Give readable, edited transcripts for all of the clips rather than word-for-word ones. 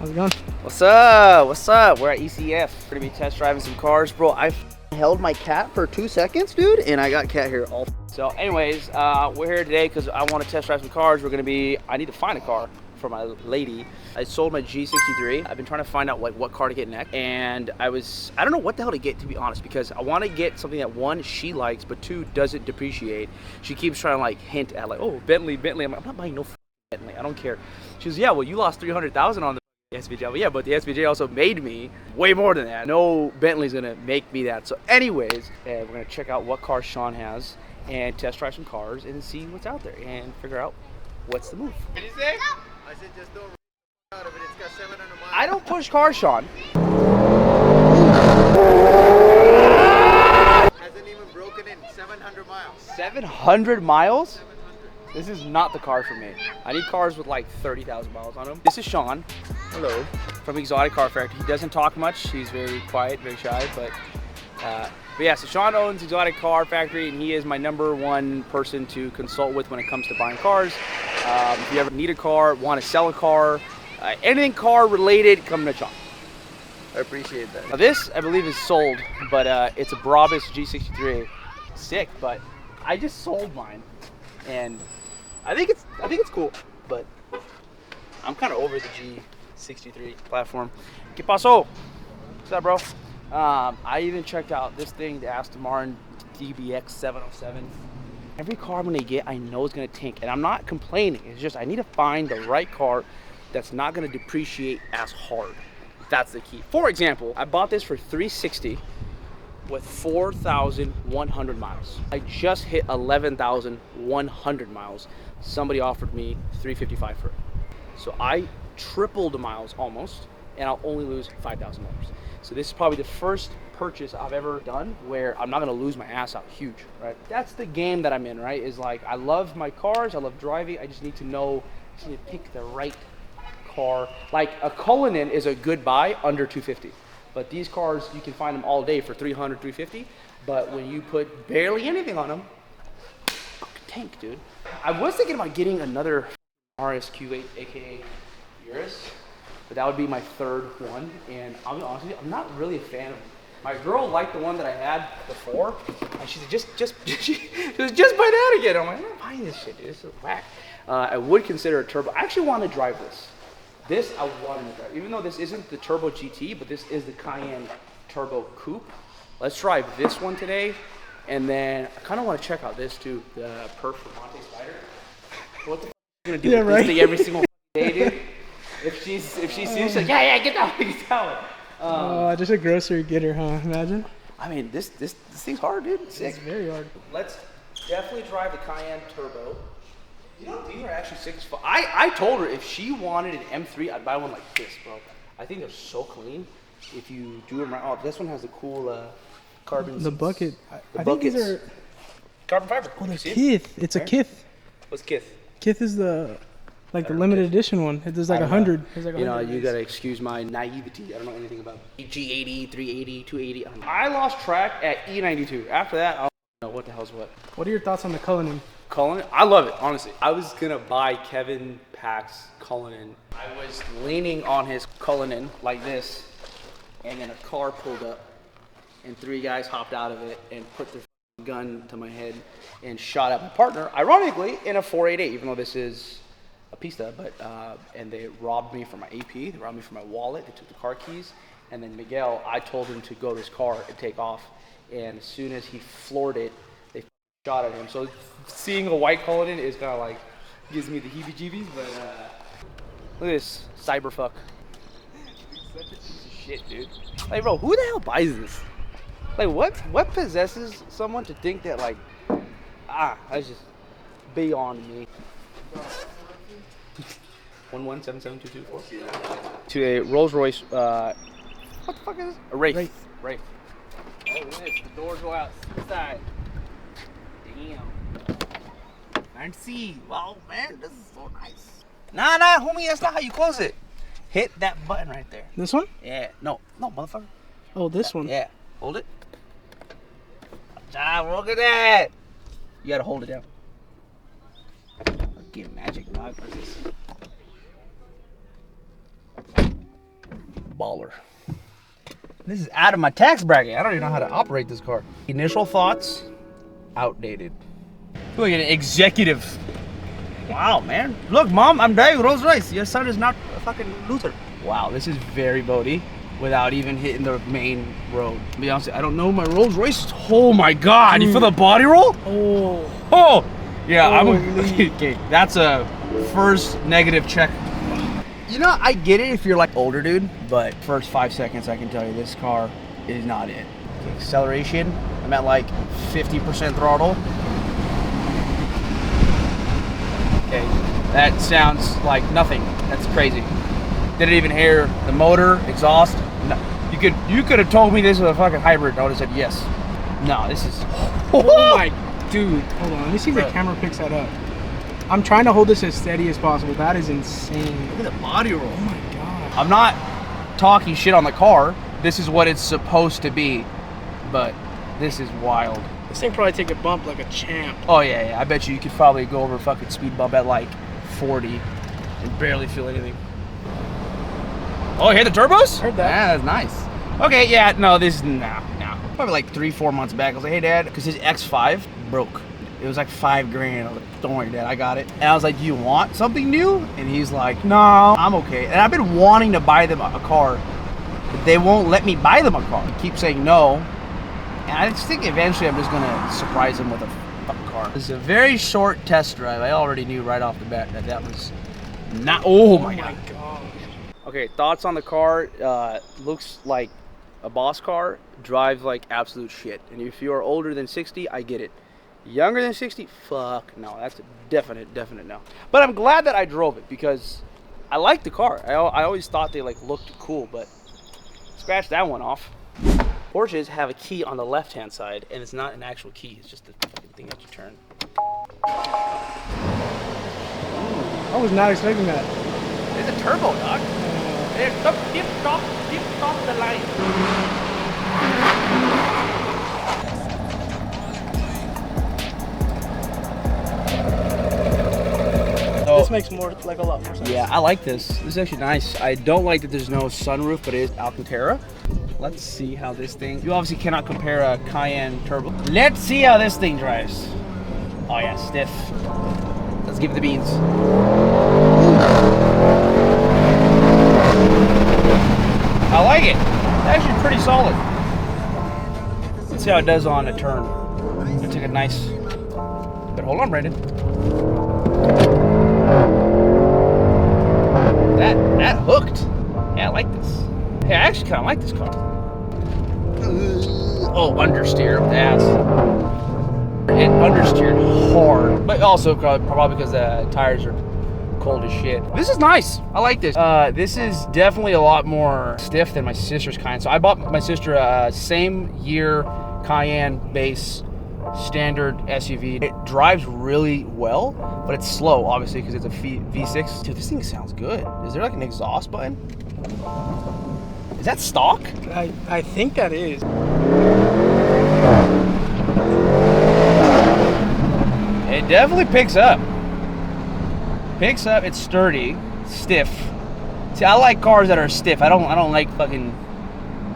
How's it going? What's up? What's up? We're at ECF. We're gonna be test driving some cars, bro. I held my cat for 2 seconds, dude, and I got cat hair all. So, anyways, we're here today because I want to test drive some cars. I need to find a car for my lady. I sold my G63. I've been trying to find out like what car to get next, and I don't know what the hell to get, to be honest, because I want to get something that one, she likes, but two, doesn't depreciate. She keeps trying to like hint at like, oh, Bentley. I'm like, I'm not buying no Bentley. I don't care. She goes, yeah, well, you lost 300,000 on the SVJ. Well, yeah, but the SVJ also made me way more than that. No Bentley's gonna make me that. So anyways, we're gonna check out what car Sean has and test drive some cars and see what's out there and figure out what's the move. What did you say? I said just don't out of it. It's got 700 miles. I don't push cars, Sean. Hasn't even broken in 700 miles. 700 miles? This is not the car for me. I need cars with like 30,000 miles on them. This is Sean. Hello. From Exotic Car Factory. He doesn't talk much. He's very quiet, very shy, but yeah, so Sean owns Exotic Car Factory, and he is my #1 person to consult with when it comes to buying cars. If you ever need a car, want to sell a car, anything car related, come to Sean. I appreciate that. Now this, I believe, is sold, but it's a Brabus G63. Sick, but I just sold mine, and I think it's cool, but I'm kind of over the G63 platform. ¿Qué pasó? What's up, bro? I even checked out this thing, the Aston Martin DBX 707. Every car I'm gonna get, I know is gonna tank, and I'm not complaining. It's just I need to find the right car that's not gonna depreciate as hard. That's the key. For example, I bought this for $360 with 4,100 miles. I just hit 11,100 miles. Somebody offered me $355 for it. So I tripled the miles almost, and I'll only lose $5,000. So this is probably the first purchase I've ever done where I'm not gonna lose my ass out huge, right? That's the game that I'm in, right? Is like, I love my cars, I love driving, I just need to know, I just need to pick the right car. Like a Cullinan is a good buy under $250. But these cars, you can find them all day for $300, $350. But when you put barely anything on them, tank, dude. I was thinking about getting another RSQ8, aka Urus, but that would be my third one. And I'll be honest with you, I'm not really a fan of them. My girl liked the one that I had before, and she said, just buy that again. I'm like, I'm not buying this shit, dude. This is whack. I would consider a turbo. I actually want to drive this. This I wanted to drive, even though this isn't the Turbo GT, but this is the Cayenne Turbo Coupe. Let's drive this one today, and then I kind of want to check out this too, the Perf from Monte Spider. What the f*** are you gonna do with this thing every single day, dude? If she sees, she's like, yeah, get that one, get that one. Just a grocery getter, huh? Imagine. I mean, this thing's hard, dude. It's sick. It's very hard. Let's definitely drive the Cayenne Turbo. You know, these are actually sick as fuck. I told her if she wanted an M3, I'd buy one like this, bro. I think they're so clean. If you do them right, oh, this one has the cool carbon. The bucket. The I think these are carbon fiber. Oh, the Kith. It's a Kith. What's Kith? Kith is the limited edition one. There's like 100. There's like 100. You know, you gotta excuse my naivety. I don't know anything about G80, 380, 280. I lost track at E92. After that, I don't know what the hell's what. What are your thoughts on the Cullinan? Cullinan? I love it, honestly. I was gonna buy Kevin Pack's Cullinan. I was leaning on his Cullinan like this, and then a car pulled up, and 3 guys hopped out of it and put their gun to my head and shot at my partner, ironically, in a 488, even though this is a Pista, but, and they robbed me from my AP, they robbed me from my wallet, they took the car keys, and then Miguel, I told him to go to his car and take off, and as soon as he floored it, they shot at him. So seeing a white Cullinan is kind of like, gives me the heebie-jeebies, but look at this cyberfuck. Such a piece of shit, dude. Like, bro, who the hell buys this? Like, what possesses someone to think that, like, that's just beyond me. 1177224 to a Rolls-royce. What the fuck is this? A Wraith. Wraith. Oh, this. The doors go out side. Damn. And see. Wow, man, this is so nice. Nah, homie, that's not how you close it. Hit that button right there. This one? Yeah. No, motherfucker. Oh, this one. Yeah. Hold it. Look at that. You gotta hold it down. Get magic, dog. baller. This is out of my tax bracket. I don't even know how to operate this car. Initial thoughts, outdated. Look at an executive. Wow, man. Look, Mom, I'm driving Rolls-royce. Your son is not a fucking loser. Wow, this is very boaty without even hitting the main road. To be honest, I don't know my Rolls-royce. Oh my God, you feel the body roll? Oh. Yeah, okay, that's a first negative check. You know, I get it if you're like older dude, but first 5 seconds I can tell you this car is not it. Okay, acceleration, I'm at like 50% throttle. Okay, that sounds like nothing. That's crazy. Didn't even hear the motor, exhaust. No. You could have told me this was a fucking hybrid. I would have said yes. No, this is. Oh my, dude. Hold on. Let me see if the camera picks that up. I'm trying to hold this as steady as possible. That is insane. Look at the body roll. Oh my God. I'm not talking shit on the car. This is what it's supposed to be, but this is wild. This thing probably take a bump like a champ. Oh yeah. I bet you could probably go over a fucking speed bump at like 40 and barely feel anything. Oh, you hear the turbos? Heard that. Yeah, that's nice. Okay, yeah, no, this is, no. Probably like 3-4 months back, I was like, hey Dad, because his X5 broke. It was like $5,000. I was like, don't worry, Dad, I got it. And I was like, do you want something new? And he's like, no, I'm okay. And I've been wanting to buy them a car, but they won't let me buy them a car. They keep saying no. And I just think eventually I'm just gonna surprise him with a fucking car. This is a very short test drive. I already knew right off the bat that that was not, oh my God. Okay, thoughts on the car. Looks like a boss car, drives like absolute shit. And if you are older than 60, I get it. Younger than 60, fuck no. That's a definite no. But I'm glad that I drove it because I like the car. I always thought they like looked cool, but scratch that one off. Porsches have a key on the left-hand side, and it's not an actual key. It's just the fucking thing that you turn. I was not expecting that. It's a turbo, dog. Deep top the line. This makes a lot more sense. Yeah, I like this. This is actually nice. I don't like that there's no sunroof, but it is Alcantara. Let's see how this thing. You obviously cannot compare a Cayenne turbo. Let's see how this thing drives. Oh yeah, stiff. Let's give it the beans. I like it. It's actually pretty solid. Let's see how it does on a turn. I'm gonna take a nice. But hold on, Brandon. That hooked. Yeah, I like this. Hey, I actually kind of like this car. Oh, understeer with the ass. It understeered hard, but also probably because the tires are cold as shit. This is nice. I like this. This is definitely a lot more stiff than my sister's Cayenne. So I bought my sister a same year Cayenne base standard SUV. It drives really well, but it's slow, obviously, because it's a V6. Dude, this thing sounds good. Is there like an exhaust button? Is that stock? I think that is. It definitely picks up. Picks up. It's sturdy, stiff. See, I like cars that are stiff. I don't like fucking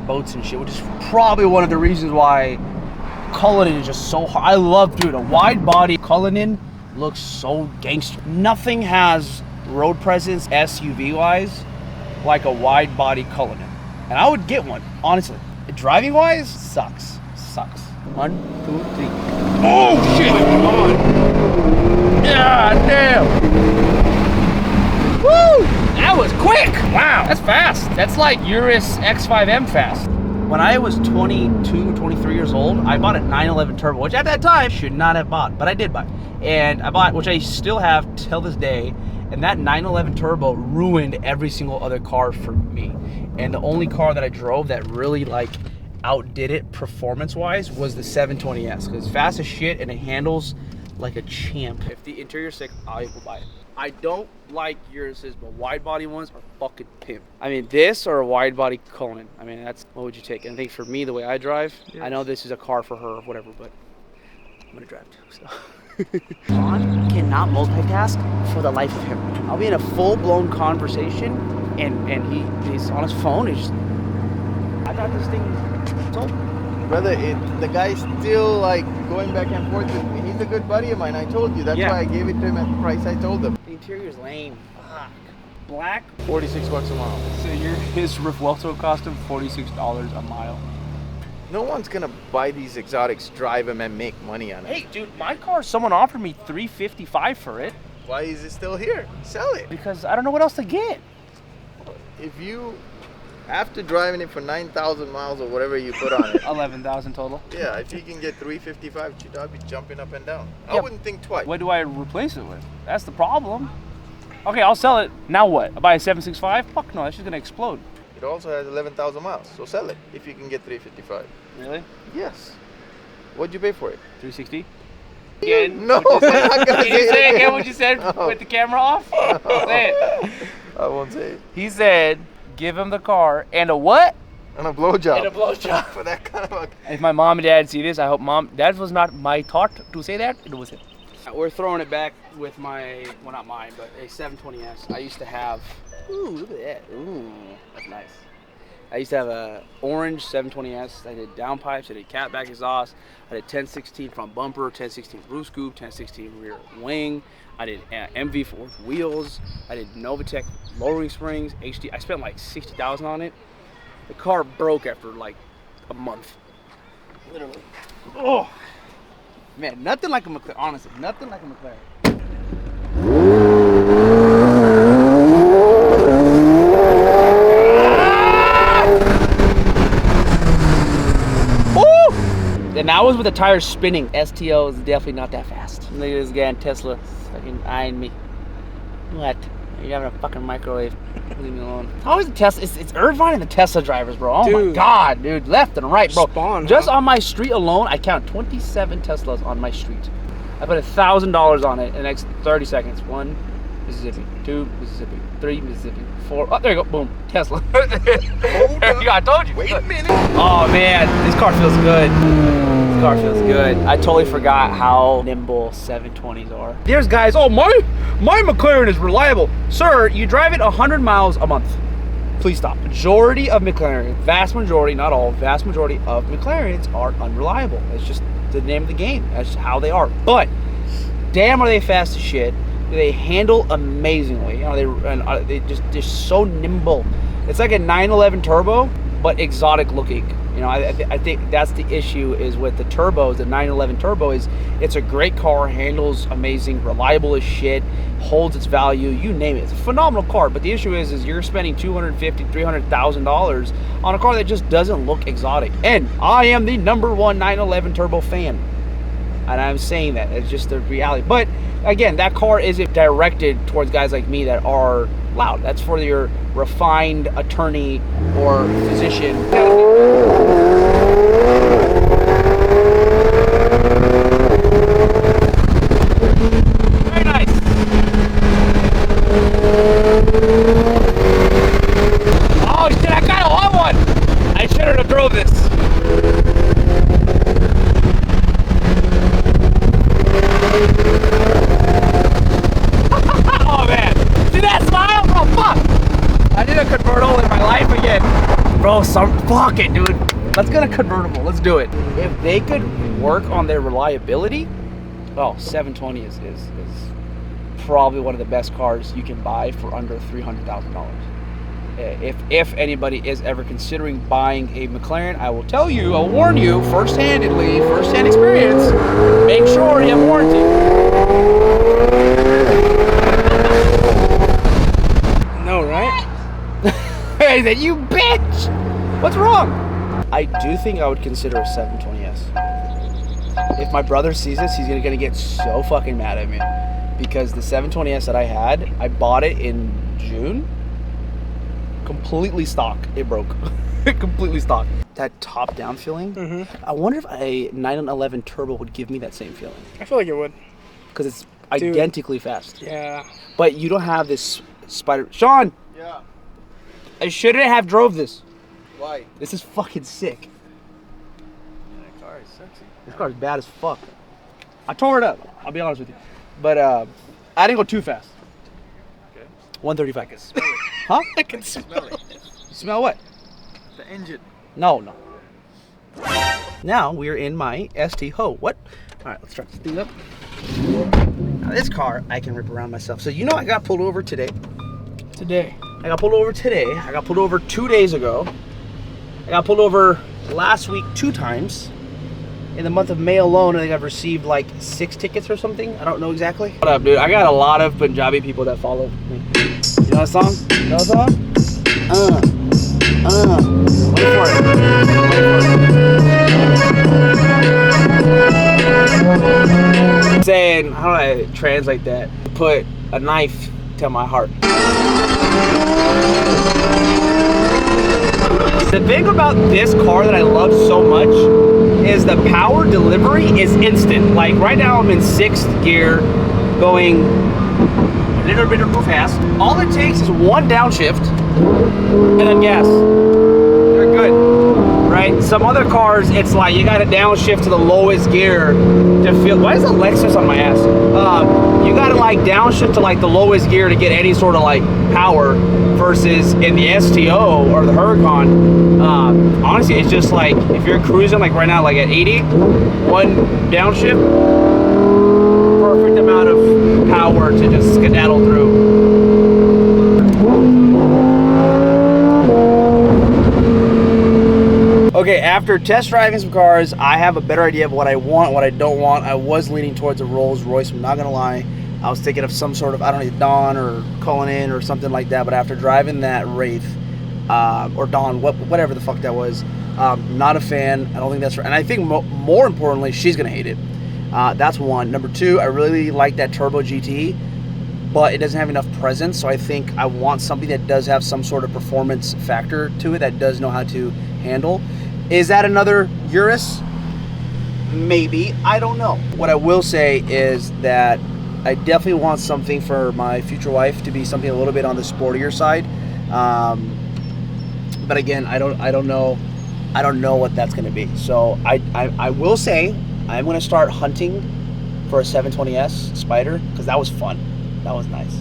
boats and shit, which is probably one of the reasons why Cullinan is just so hard. I love, dude, a wide body Cullinan looks so gangster. Nothing has road presence SUV wise like a wide body Cullinan, and I would get one, honestly. Driving wise, sucks. 1, 2, 3. Oh shit! Yeah, damn! Woo! That was quick! Wow, that's fast. That's like Urus X5M fast. When I was 22, 23 years old, I bought a 911 Turbo, which at that time should not have bought, but I did buy. And I bought, which I still have till this day, and that 911 Turbo ruined every single other car for me. And the only car that I drove that really like outdid it performance-wise was the 720S, because it's fast as shit and it handles like a champ. If the interior's sick, I will buy it. I don't like Uruses, but wide body ones are fucking pimp. I mean, this or a wide body Cullinan. I mean, that's, what would you take? And I think for me, the way I drive, yes. I know this is a car for her or whatever, but I'm gonna drive too, so. Juan cannot multitask for the life of him. I'll be in a full-blown conversation and he's on his phone. He's just, I thought this thing told. Brother, the guy's still like going back and forth with me. He's a good buddy of mine. I told you. That's why I gave it to him at the price I told him. The interior's lame. Fuck. Black. $46 a mile. So his Revuelto cost him $46 a mile. No one's gonna buy these exotics, drive them, and make money on it. Hey, dude, my car. Someone offered me $355 for it. Why is it still here? Sell it. Because I don't know what else to get. If you, after driving it for 9,000 miles or whatever you put on it, 11,000 total. yeah, if you can get $355, I'd be jumping up and down. I Yep. wouldn't think twice. What do I replace it with? That's the problem. Okay, I'll sell it. Now what? I buy a 765? Fuck no, that's just gonna explode. It also has 11,000 miles, so sell it if you can get $355. Really? Yes. What'd you pay for it? 360? Again? No, What you I'm said? not gonna Can you say say it again again. what you said No. with the camera off? Say it. I won't say it. He said, give him the car and a what? And a blowjob. And a blowjob. For that kind of a... If my mom and dad see this, I hope dad was not my thought to say that. It was him. We're throwing it back with my, well, not mine, but a 720S. I used to have, ooh, look at that. Ooh, that's nice. I used to have a orange 720S. I did downpipes, I did catback exhaust, I did 1016 front bumper, 1016 roof scoop, 1016 rear wing. I did MV4 wheels. I did Novatec lowering springs, HD. I spent like 60,000 on it. The car broke after like a month. Literally. Oh, man, nothing like a McLaren. Honestly, nothing like a McLaren. And that was with the tires spinning. STO is definitely not that fast. Look at this guy in Tesla fucking eyeing me. What? You're having a fucking microwave. Leave me alone. How is the Tesla? It's Irvine and the Tesla drivers, bro. Oh my Dude. god, dude. Left and right, bro. Spawn, Just huh? on my street alone, I count 27 Teslas on my street. I put $1,000 on it in the next 30 seconds. 1, Mississippi. 2, Mississippi. 3, Mississippi. 4. Oh, there you go. Boom. Tesla. There you go. I told you. Wait a minute. Oh man, this car feels good. This car feels good. I totally forgot how nimble 720s are. There's guys, oh my McLaren is reliable. Sir, you drive it 100 miles a month. Please stop. Majority of McLaren, vast majority, not all, vast majority of McLarens are unreliable. It's just the name of the game. That's how they are. But damn, are they fast as shit. They handle amazingly. You know, they're so nimble. It's like a 911 turbo, but exotic looking. You know, I think that's the issue is with the turbos. The 911 turbo is it's a great car, handles amazing, reliable as shit, holds its value. You name it. It's a phenomenal car. But the issue is you're spending $250,000, $300,000 on a car that just doesn't look exotic. And I am the #1 911 turbo fan. And I'm saying that it's just the reality. But again, that car isn't directed towards guys like me that are loud. That's for your refined attorney or physician. Very nice. Oh shit, I kind of want one. I shouldn't have drove this. Oh man, see that smile, bro? Fuck! I need a convertible in my life again, bro. Fuck it, dude. Let's get a convertible. Let's do it. If they could work on their reliability, oh, 720 is probably one of the best cars you can buy for under $300,000. If anybody is ever considering buying a McLaren, I will tell you, I'll warn you, first-hand experience, make sure you have warranty. No, right? He said, you bitch! What's wrong? I do think I would consider a 720S. If my brother sees this, he's gonna get so fucking mad at me. Because the 720S that I had, I bought it in June. Completely stock. It broke. Completely stock. That top-down feeling, I wonder if a 911 turbo would give me that same feeling. I feel like it would. Because it's Dude. identically fast. Yeah. But you don't have this spider. Sean! Yeah. I shouldn't have drove this. Why? This is fucking sick. That car is sexy. This car is bad as fuck. I tore it up. I'll be honest with you. But I didn't go too fast. Okay. 135. Huh? I can smell it. You smell what? The engine. No. Now we're in my ST Ho. What? All right, let's start this thing up. Now this car I can rip around myself. So you know I got pulled over today. I got pulled over today. I got pulled over 2 days ago. I got pulled over last week 2 times. In the month of May alone, I think I've received like 6 tickets or something. I don't know exactly. What up, dude? I got a lot of Punjabi people that follow me. You know that song? You know that song? Wait for it. Saying, how do I translate that? Put a knife to my heart. The thing about this car that I love so much is the power delivery is instant. Like right now I'm in 6th gear going a little bit too fast. All it takes is 1 downshift and then gas. You're good, right? Some other cars, it's like you got to downshift to the lowest gear to feel. Why is the Lexus on my ass? You got to like downshift to like the lowest gear to get any sort of like power. Versus in the STO or the Huracan, honestly, it's just like if you're cruising like right now, like at 80, 1 downshift, perfect amount of power to just skedaddle through. Okay, after test driving some cars, I have a better idea of what I want, what I don't want. I was leaning towards a Rolls-royce, I'm not gonna lie. I was thinking of some sort of, I don't know, Dawn or Cullinan or something like that, but after driving that Wraith, or Dawn, whatever the fuck that was, not a fan. I don't think that's right. And I think more importantly, she's gonna hate it. That's one. Number 2, I really like that Turbo GT, but it doesn't have enough presence, so I think I want something that does have some sort of performance factor to it, that does know how to handle. Is that another Urus? Maybe, I don't know. What I will say is that I definitely want something for my future wife to be something a little bit on the sportier side. But again, I don't know what that's going to be. So I will say I'm going to start hunting for a 720S Spider because that was fun. That was nice.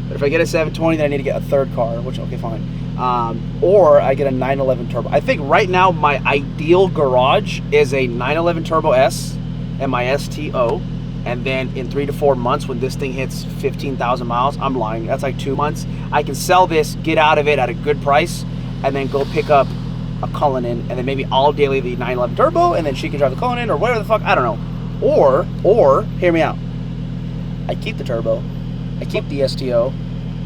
But if I get a 720, then I need to get a 3rd car, which okay, fine. Or I get a 911 Turbo. I think right now my ideal garage is a 911 Turbo S and my STO. And then in 3 to 4 months, when this thing hits 15,000 miles, I'm lying, that's like 2 months, I can sell this, get out of it at a good price, and then go pick up a Cullinan, and then maybe I'll daily the 911 Turbo, and then she can drive the Cullinan, or whatever the fuck, I don't know. Or, hear me out, I keep the Turbo, I keep the STO,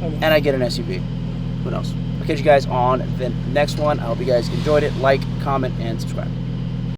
and I get an SUV. Who knows? I'll catch you guys on the next one. I hope you guys enjoyed it. Like, comment, and subscribe.